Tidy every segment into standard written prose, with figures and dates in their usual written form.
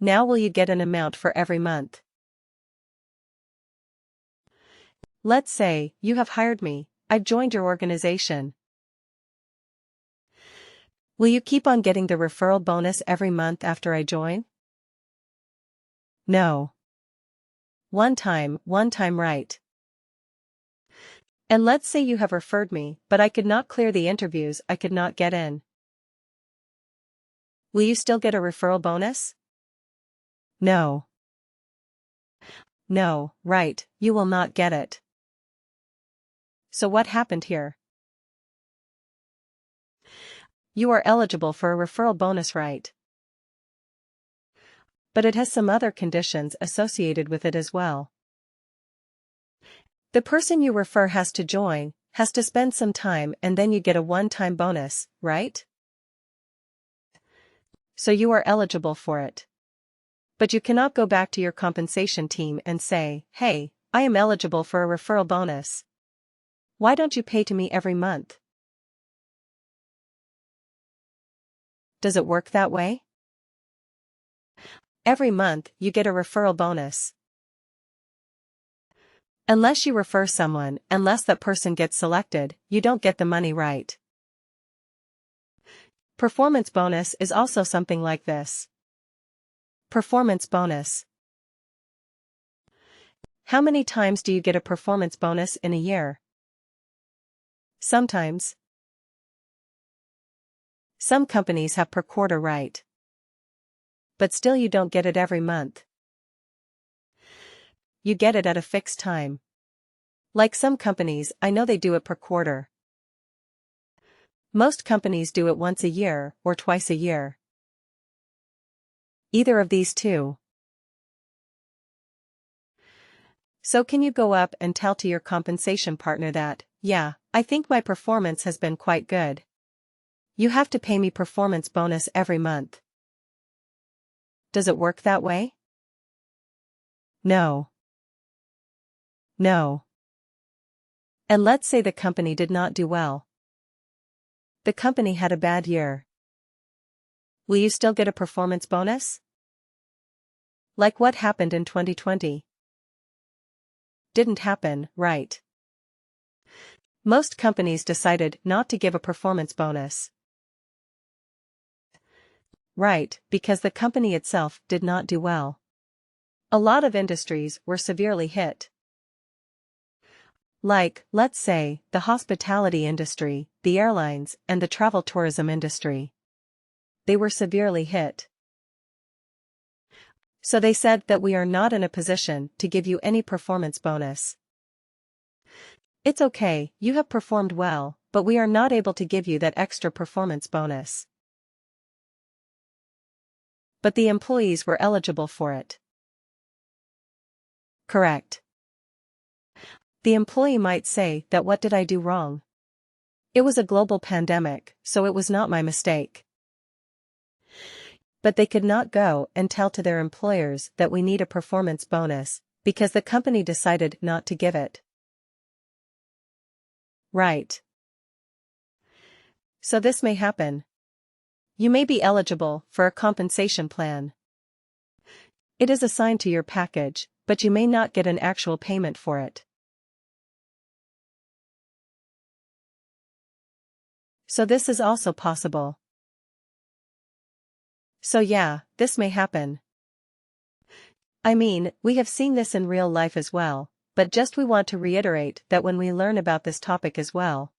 Now will you get an amount for every month? Let's say, you have hired me, I've joined your organization. Will you keep on getting the referral bonus every month after I join? No. One time, right. And let's say you have referred me, but I could not clear the interviews, I could not get in. Will you still get a referral bonus? No. No, right, you will not get it. So what happened here? You are eligible for a referral bonus, right? But it has some other conditions associated with it as well. The person you refer has to join, has to spend some time, and then you get a one-time bonus, right? So you are eligible for it. But you cannot go back to your compensation team and say, hey, I am eligible for a referral bonus. Why don't you pay to me every month? Does it work that way? Every month, you get a referral bonus. Unless you refer someone, unless that person gets selected, you don't get the money, right? Performance bonus is also something like this. Performance bonus. How many times do you get a performance bonus in a year? Sometimes. Some companies have per quarter, right? But still you don't get it every month. You get it at a fixed time. Like some companies, I know they do it per quarter. Most companies do it once a year, or twice a year. Either of these two. So can you go up and tell to your compensation partner that, yeah, I think my performance has been quite good. You have to pay me performance bonus every month. Does it work that way? No. No. And let's say the company did not do well. The company had a bad year. Will you still get a performance bonus? Like what happened in 2020? Didn't happen, right? Most companies decided not to give a performance bonus. Right, because the company itself did not do well. A lot of industries were severely hit. Like, let's say, the hospitality industry, the airlines, and the travel tourism industry. They were severely hit. So they said that we are not in a position to give you any performance bonus. It's okay, you have performed well, but we are not able to give you that extra performance bonus. But the employees were eligible for it. Correct. The employee might say that what did I do wrong? It was a global pandemic, so it was not my mistake. But they could not go and tell to their employers that we need a performance bonus, because the company decided not to give it. Right. So this may happen. You may be eligible for a compensation plan. It is assigned to your package, but you may not get an actual payment for it. So this is also possible. So yeah, this may happen. I mean, we have seen this in real life as well, but just we want to reiterate that when we learn about this topic as well.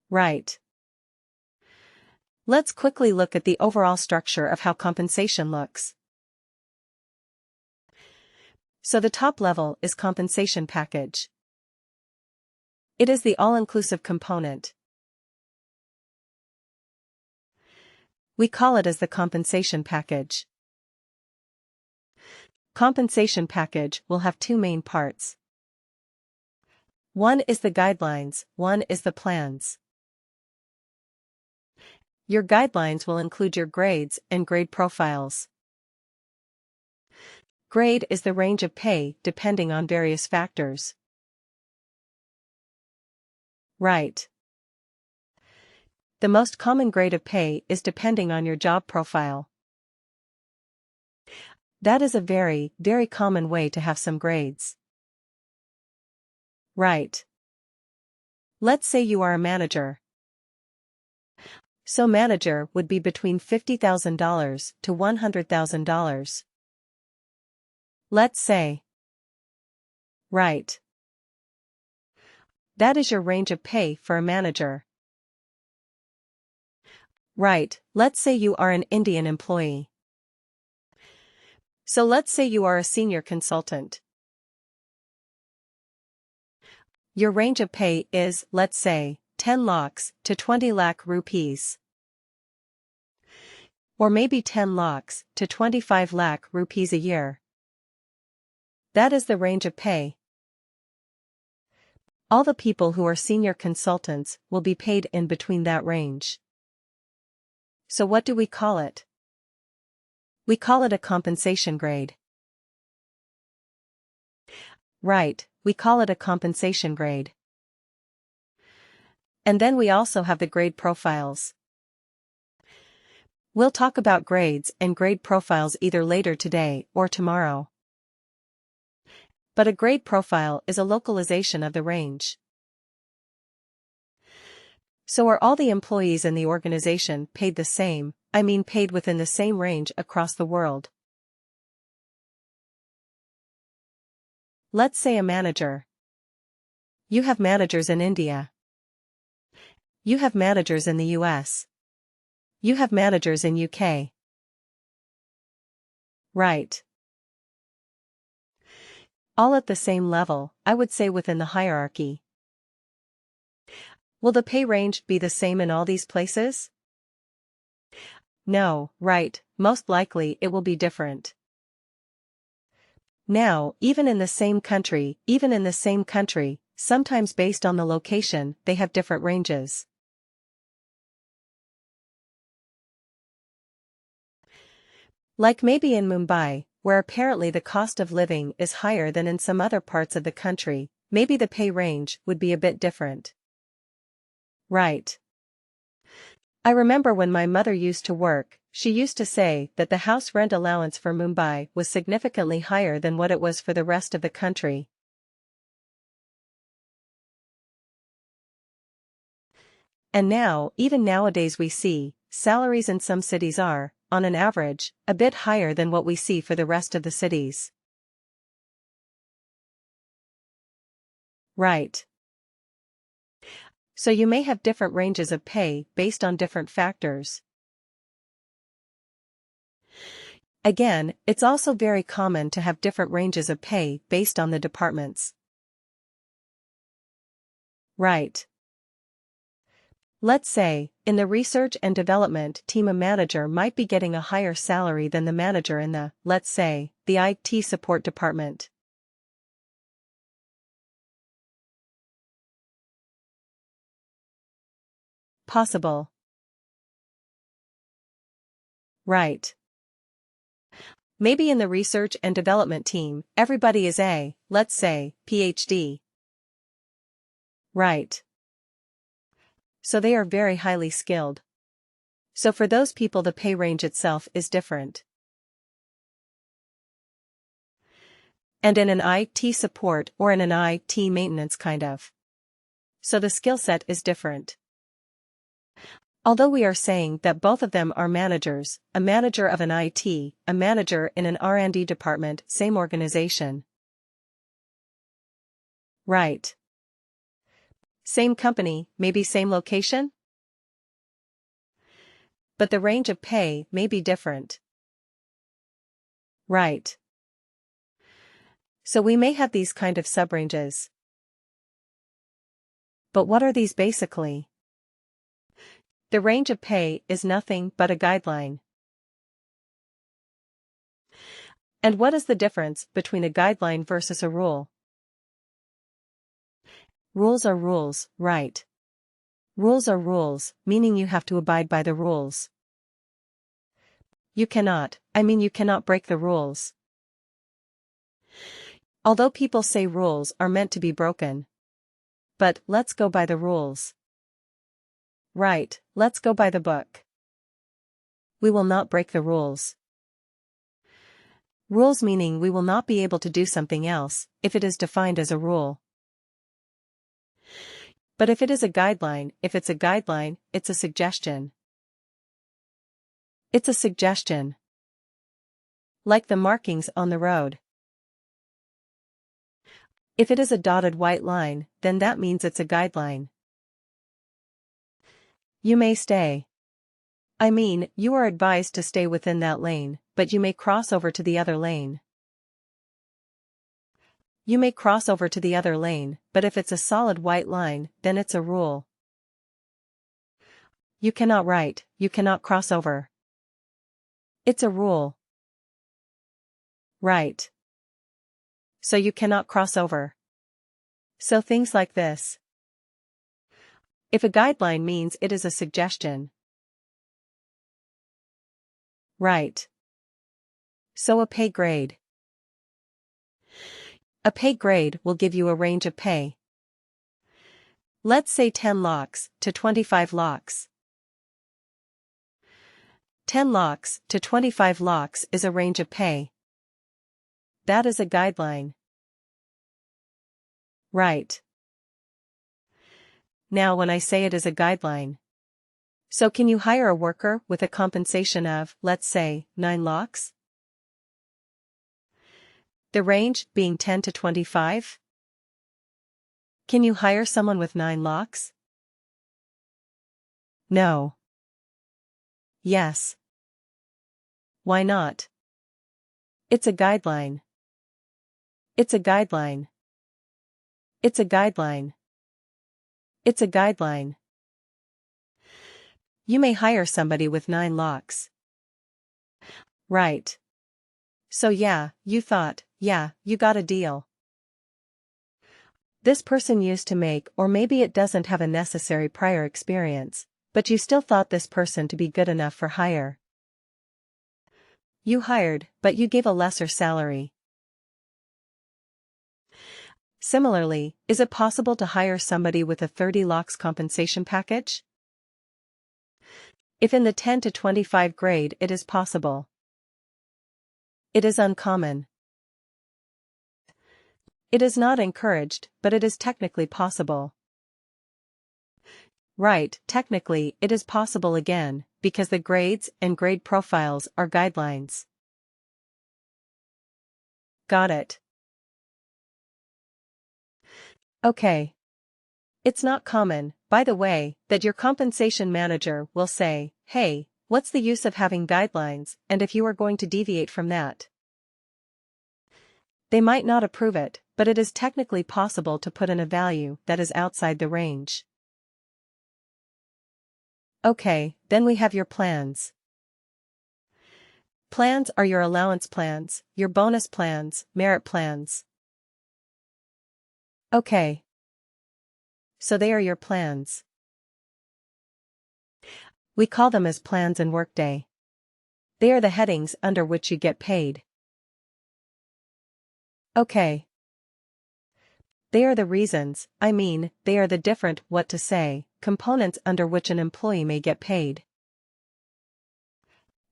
Right. Let's quickly look at the overall structure of how compensation looks. So the top level is compensation package. It is the all-inclusive component. We call it as the compensation package. Compensation package will have two main parts. One is the guidelines, one is the plans. Your guidelines will include your grades and grade profiles. Grade is the range of pay depending on various factors. Right. The most common grade of pay is depending on your job profile. That is a very, very common way to have some grades. Right. Let's say you are a manager. So manager would be between $50,000 to $100,000. Let's say. Right. That is your range of pay for a manager. Right, let's say you are an Indian employee. So let's say you are a senior consultant. Your range of pay is, let's say, 10 lakhs to 20 lakh rupees. Or maybe 10 lakhs to 25 lakh rupees a year. That is the range of pay. All the people who are senior consultants will be paid in between that range. So what do we call it? We call it a compensation grade. Right, we call it a compensation grade. And then we also have the grade profiles. We'll talk about grades and grade profiles either later today or tomorrow. But a grade profile is a localization of the range. So are all the employees in the organization paid the same, I mean paid within the same range across the world? Let's say a manager. You have managers in India. You have managers in the US. You have managers in UK. Right. All at the same level, I would say within the hierarchy. Will the pay range be the same in all these places? No, right, most likely it will be different. Now, even in the same country, sometimes based on the location, they have different ranges. Like maybe in Mumbai, where apparently the cost of living is higher than in some other parts of the country, maybe the pay range would be a bit different. Right. I remember when my mother used to work, she used to say that the house rent allowance for Mumbai was significantly higher than what it was for the rest of the country. And now, even nowadays we see, salaries in some cities are, on an average, a bit higher than what we see for the rest of the cities. Right. So you may have different ranges of pay based on different factors. Again, it's also very common to have different ranges of pay based on the departments. Right. Let's say, in the research and development team a manager might be getting a higher salary than the manager in the, let's say, the IT support department. Possible. Right. Maybe in the research and development team, everybody is a, let's say, PhD. Right. So they are very highly skilled. So for those people the pay range itself is different. And in an IT support or in an IT maintenance kind of. So the skill set is different. Although we are saying that both of them are managers, a manager of an IT, a manager in an R&D department, same organization. Right. Same company, maybe same location? But the range of pay may be different. Right. So we may have these kind of subranges. But what are these basically? The range of pay is nothing but a guideline. And what is the difference between a guideline versus a rule? Rules are rules, right? Rules are rules, meaning you have to abide by the rules. You cannot break the rules. Although people say rules are meant to be broken. But, let's go by the rules. Right, let's go by the book. We will not break the rules. Rules meaning we will not be able to do something else, if it is defined as a rule. But if it is a guideline, it's a suggestion. It's a suggestion. Like the markings on the road. If it is a dotted white line, then that means it's a guideline. You may stay. I mean, you are advised to stay within that lane, but you may cross over to the other lane. You may cross over to the other lane, but if it's a solid white line, then it's a rule. You cannot write, you cannot cross over. It's a rule. Right. So you cannot cross over. So things like this. If a guideline means it is a suggestion. Right. So a pay grade. A pay grade will give you a range of pay. Let's say 10 locks to 25 locks. 10 locks to 25 locks is a range of pay. That is a guideline. Right. Now when I say it is a guideline. So can you hire a worker with a compensation of, let's say, 9 locks? The range being 10 to 25? Can you hire someone with 9 locks? No. Yes. Why not? It's a guideline. It's a guideline. It's a guideline. It's a guideline. You may hire somebody with 9 locks. Right. So yeah, you thought, yeah, you got a deal. This person used to make, or maybe it doesn't have a necessary prior experience, but you still thought this person to be good enough for hire. You hired, but you gave a lesser salary. Similarly, is it possible to hire somebody with a 30 locks compensation package? If in the 10 to 25 grade it is possible. It is uncommon. It is not encouraged, but it is technically possible. Right, technically it is possible again, because the grades and grade profiles are guidelines. Got it. Okay. It's not common, by the way, that your compensation manager will say, hey, what's the use of having guidelines, and if you are going to deviate from that? They might not approve it, but it is technically possible to put in a value that is outside the range. Okay, then we have your plans. Plans are your allowance plans, your bonus plans, merit plans. Okay. So they are your plans. We call them as plans in WorkDay. They are the headings under which you get paid. Okay. They are the reasons, they are the different what to say, components under which an employee may get paid.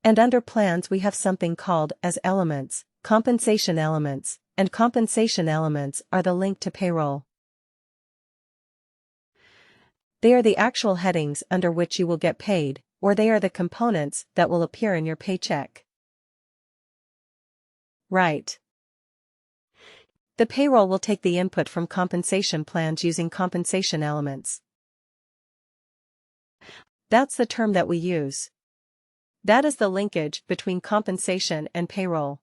And under plans we have something called as elements, compensation elements, and compensation elements are the link to payroll. They are the actual headings under which you will get paid, or they are the components that will appear in your paycheck. Right. The payroll will take the input from compensation plans using compensation elements. That's the term that we use. That is the linkage between compensation and payroll.